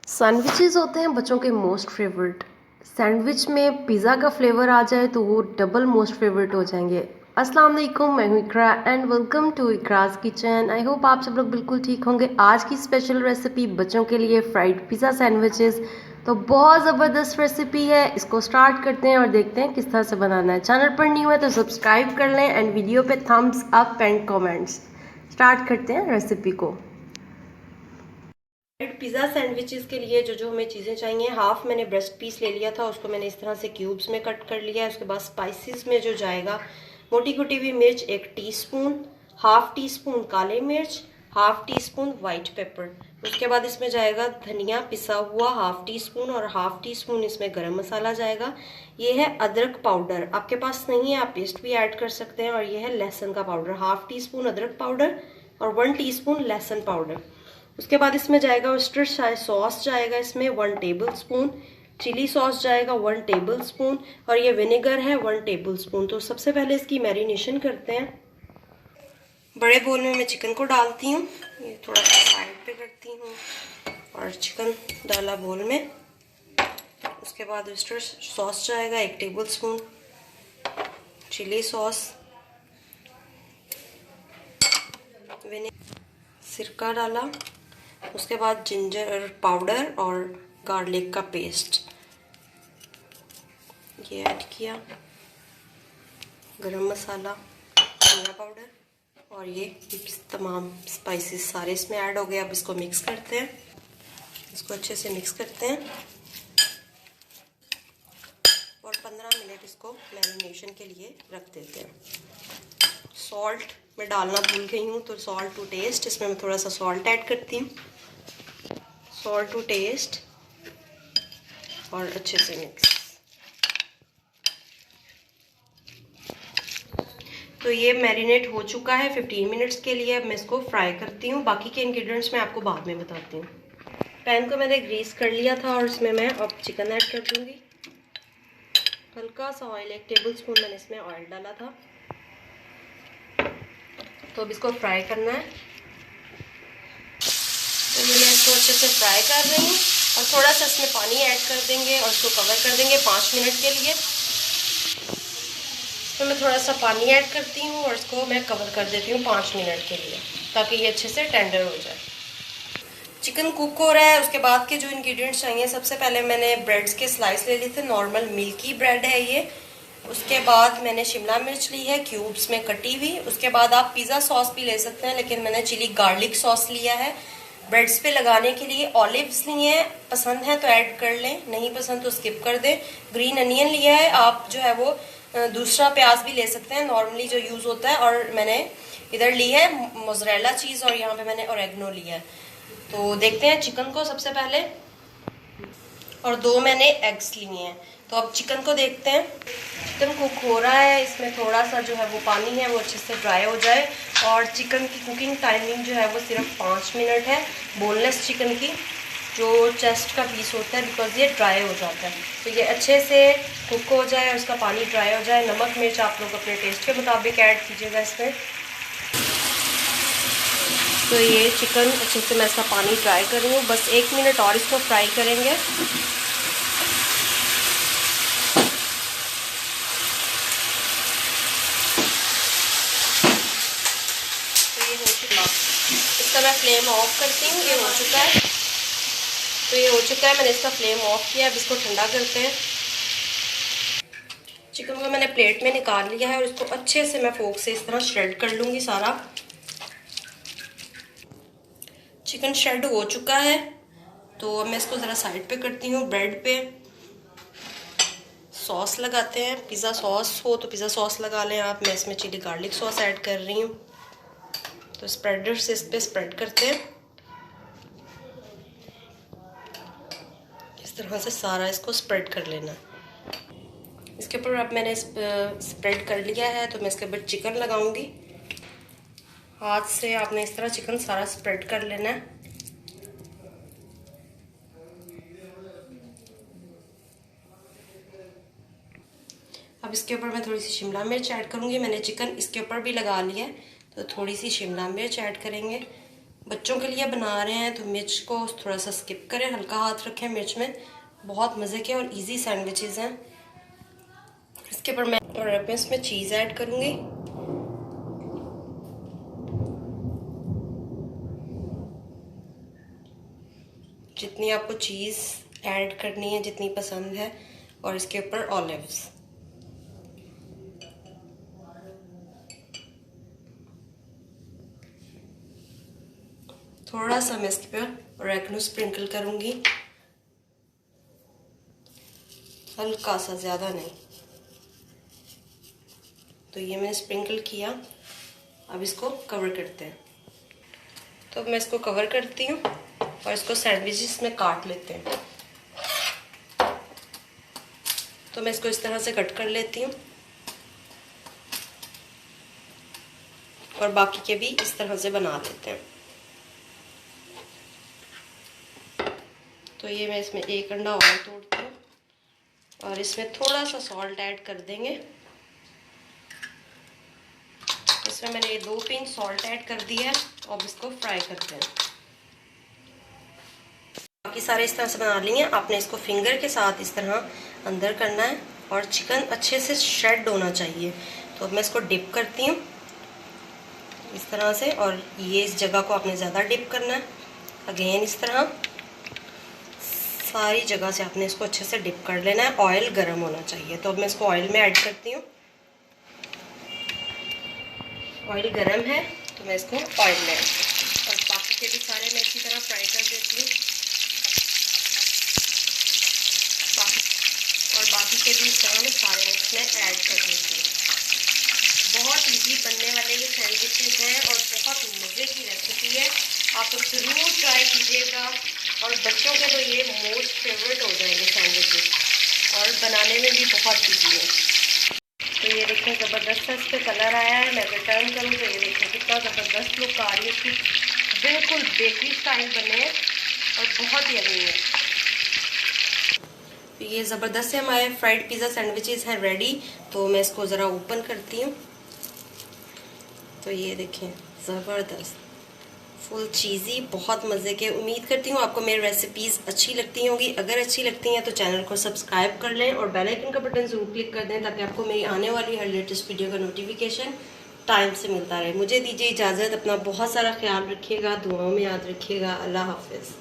Sandwiches होते हैं बच्चों के मोस्ट फेवरेट। सैंडविच में पिज़्ज़ा का फ्लेवर आ जाए तो वो डबल मोस्ट फेवरेट हो जाएंगे। अस्सलाम वालेकुम, मैं हूँ Iqra and welcome to Iqra's kitchen. I hope आप सब लोग बिल्कुल ठीक होंगे। आज की स्पेशल रेसिपी बच्चों के लिए फ्राइड पिज़्ज़ा सैंडविचेस। तो बहुत ज़बरदस्त रेसिपी है, इसको स्टार्ट करते हैं और देखते हैं किस तरह से बनाना है। चैनल पर न्यू है तो सब्सक्राइब कर लें एंड वीडियो पे thumbs up and comments. Start करते हैं रेसिपी को। पिज़्ज़ा सैंडविचेस के लिए जो जो हमें चीज़ें चाहिए, हाफ मैंने ब्रेस्ट पीस ले लिया था, उसको मैंने इस तरह से क्यूब्स में कट कर लिया है। उसके बाद स्पाइसेस में जो जाएगा, मोटी कुटी हुई मिर्च 1 टीस्पून, हाफ टी स्पून काले मिर्च, half tea spoon white paper. उसके बाद इसमें जाएगा धनिया पिसा हुआ हाफ टी स्पून और हाफ टी स्पून इसमें गरम मसाला जाएगा। ये है अदरक पाउडर, आपके पास नहीं है आप पेस्ट भी ऐड कर सकते हैं। और ये है लहसुन का पाउडर, हाफ टी स्पून अदरक पाउडर और 1 टीस्पून लहसुन पाउडर। उसके बाद इसमें जाएगा ऑयस्टर सॉस जाएगा, इसमें 1 टेबल स्पून, चिली सॉस जाएगा 1 टेबल स्पून और ये विनेगर है 1 टेबल स्पून। तो सबसे पहले इसकी मैरिनेशन करते हैं। बड़े बोल में मैं चिकन को डालती हूँ, ये थोड़ा सा साइड पे करती हूँ और चिकन डाला बोल में। उसके बाद ऑयस्टर सॉस जाएगा 1 टेबल स्पून, चिली सॉस, सिरका डाला। उसके बाद जिंजर पाउडर और गार्लिक का पेस्ट ये ऐड किया, गरम मसाला, धनिया पाउडर और ये तमाम स्पाइसेस सारे इसमें ऐड हो गए। अब इसको मिक्स करते हैं, इसको अच्छे से मिक्स करते हैं और 15 मिनट इसको मैरिनेशन के लिए रख देते हैं। सॉल्ट मैं डालना भूल गई हूँ तो सॉल्ट टू टेस्ट, इसमें मैं थोड़ा सा सॉल्ट ऐड करती हूँ, सॉल्ट टू टेस्ट और अच्छे से मिक्स। तो ये मैरिनेट हो चुका है 15 मिनट्स के लिए। अब मैं इसको फ्राई करती हूँ, बाकी के इंग्रेडिएंट्स मैं आपको बाद में बताती हूँ। पैन को मैंने ग्रीस कर लिया था और इसमें मैं अब चिकन ऐड कर दूँगी। हल्का सा ऑयल, 1 टेबल स्पून मैंने इसमें ऑयल डाला था। तो अब इसको फ्राई करना है, तो मैं इसको अच्छे से फ्राई कर रही हूँ और थोड़ा सा इसमें पानी ऐड कर देंगे और इसको कवर कर देंगे 5 मिनट के लिए। तो मैं थोड़ा सा पानी ऐड करती हूँ और इसको मैं कवर कर देती हूँ 5 मिनट के लिए, ताकि ये अच्छे से टेंडर हो जाए। चिकन कुक हो रहा है। उसके बाद के जो इंग्रेडिएंट्स चाहिए, सबसे पहले मैंने ब्रेड्स के स्लाइस ले लिए थे, नॉर्मल मिल्की ब्रेड है ये। उसके बाद मैंने शिमला मिर्च ली है क्यूब्स में कटी हुई। उसके बाद आप पिज़्ज़ा सॉस भी ले सकते हैं, लेकिन मैंने चिली गार्लिक सॉस लिया है। ब्रेड्स पे लगाने के लिए ऑलिव्स लिए हैं, पसंद है तो ऐड कर लें, नहीं पसंद तो स्किप कर दें। ग्रीन अनियन लिया है, आप जो है वो दूसरा प्याज भी ले सकते हैं, नॉर्मली जो यूज़ होता है। और मैंने इधर ली है मोज़रेला चीज़ और यहाँ पे मैंने ओरेगनो लिया है। तो देखते हैं चिकन को सबसे पहले, और 2 मैंने एग्स लिए हैं। तो अब चिकन को देखते हैं। चिकन कुक हो रहा है, इसमें थोड़ा सा जो है वो पानी है वो अच्छे से ड्राई हो जाए। और चिकन की कुकिंग टाइमिंग जो है वो सिर्फ 5 मिनट है, बोनलेस चिकन की, जो चेस्ट का पीस होता है, बिकॉज ये ड्राई हो जाता है। तो ये अच्छे से कुक हो जाए और उसका पानी ड्राई हो जाए। नमक मिर्च आप लोग अपने टेस्ट के मुताबिक ऐड कीजिएगा इसमें। तो ये चिकन अच्छे से मैं इसका पानी ड्राई कर रही हूँ, बस 1 मिनट और इसको फ्राई करेंगे। तो ये हो चुका, इसका मैं फ्लेम ऑफ करती हूँ। ये हो चुका है, तो ये हो चुका है, मैंने इसका फ्लेम ऑफ किया। अब इसको ठंडा करते हैं। चिकन को मैंने प्लेट में निकाल लिया है और इसको अच्छे से मैं फोक से इस तरह श्रेड कर लूँगी सारा। चिकन श्रेड हो चुका है, तो अब मैं इसको ज़रा साइड पे करती हूँ। ब्रेड पे सॉस लगाते हैं, पिज़्ज़ा सॉस हो तो पिज़्ज़ा सॉस लगा लें आप, मैं इसमें चिली गार्लिक सॉस ऐड कर रही हूँ। तो स्प्रेडर से इस पर स्प्रेड करते हैं, इस तरह से सारा इसको स्प्रेड कर लेना। इसके ऊपर अब मैंने स्प्रेड कर लिया है, तो मैं इसके ऊपर चिकन लगाऊंगी। हाथ से आपने इस तरह चिकन सारा स्प्रेड कर लेना है। अब इसके ऊपर मैं थोड़ी सी शिमला मिर्च ऐड करूंगी। मैंने चिकन इसके ऊपर भी लगा लिया है, तो थोड़ी सी शिमला मिर्च ऐड करेंगे। बच्चों के लिए बना रहे हैं तो मिर्च को थोड़ा सा स्किप करें, हल्का हाथ रखें मिर्च में। बहुत मज़े के और इजी सैंडविचेस हैं। इसके ऊपर मैं इसमें चीज़ ऐड करूँगी। जितनी आपको चीज़ ऐड करनी है, जितनी पसंद है, और इसके ऊपर ऑलिव्स। थोड़ा सा मैं इसके ऊपर ऑरेगनो स्प्रिंकल करूँगी, हल्का सा, ज़्यादा नहीं। तो ये मैंने स्प्रिंकल किया। अब इसको कवर करते हैं। तो अब मैं इसको कवर करती हूँ और इसको सैंडविचेस में काट लेते हैं। तो मैं इसको इस तरह से कट कर लेती हूँ और बाकी के भी इस तरह से बना लेते हैं। तो ये मैं इसमें एक अंडा और तोड़ती हूँ और इसमें थोड़ा सा सॉल्ट ऐड कर देंगे। इसमें मैंने 2 पिंच सॉल्ट ऐड कर दिया है। अब इसको फ्राई करते हैं। बाकी सारे इस तरह से बना लेंगे। आपने इसको फिंगर के साथ इस तरह अंदर करना है और चिकन अच्छे से श्रेड होना चाहिए। तो अब मैं इसको डिप करती हूँ इस तरह से, और ये इस जगह को आपने ज़्यादा डिप करना है। अगेन इस तरह सारी जगह से आपने इसको अच्छे से डिप कर लेना है। ऑयल गर्म होना चाहिए। तो अब मैं इसको ऑयल में ऐड करती हूँ। ऑयल गर्म है तो मैं इसको ऑयल में ऐड करती हूँ और बाकी के भी सारे मैं इसी तरह फ्राई कर देती हूँ। बाकी के भी इस तरह मैं सारे इसमें ऐड कर देती हूँ। बहुत इजी बनने वाले ये सैंडविचेस हैं और बहुत मज़े की रेसिपी है। आप ज़रूर ट्राई कीजिएगा और बच्चों के तो ये मोस्ट फेवरेट हो जाएंगे सैंडविचेस, और बनाने में भी बहुत इजी है। तो ये देखें ज़बरदस्त इस पर कलर आया है। मैं अगर टर्न करूँ तो ये देखें कितना ज़बरदस्त लुक आ रही है इसकी। बिल्कुल बेकरी स्टाइल बने हैं और बहुत ही यम्मी है। तो ये ज़बरदस्त से हमारे फ्राइड पिज़्ज़ा सैंडविचेस हैं रेडी। तो मैं इसको ज़रा ओपन करती हूँ। तो ये देखें ज़बरदस्त, फुल चीज़ी, बहुत मज़े के। उम्मीद करती हूँ आपको मेरी रेसिपीज़ अच्छी लगती होंगी। अगर अच्छी लगती हैं तो चैनल को सब्सक्राइब कर लें और बेल आइकन का बटन ज़रूर क्लिक कर दें ताकि आपको मेरी आने वाली हर लेटेस्ट वीडियो का नोटिफिकेशन टाइम से मिलता रहे। मुझे दीजिए इजाज़त। अपना बहुत सारा ख्याल रखिएगा, दुआओं में याद रखिएगा। अल्लाह हाफ़िज़।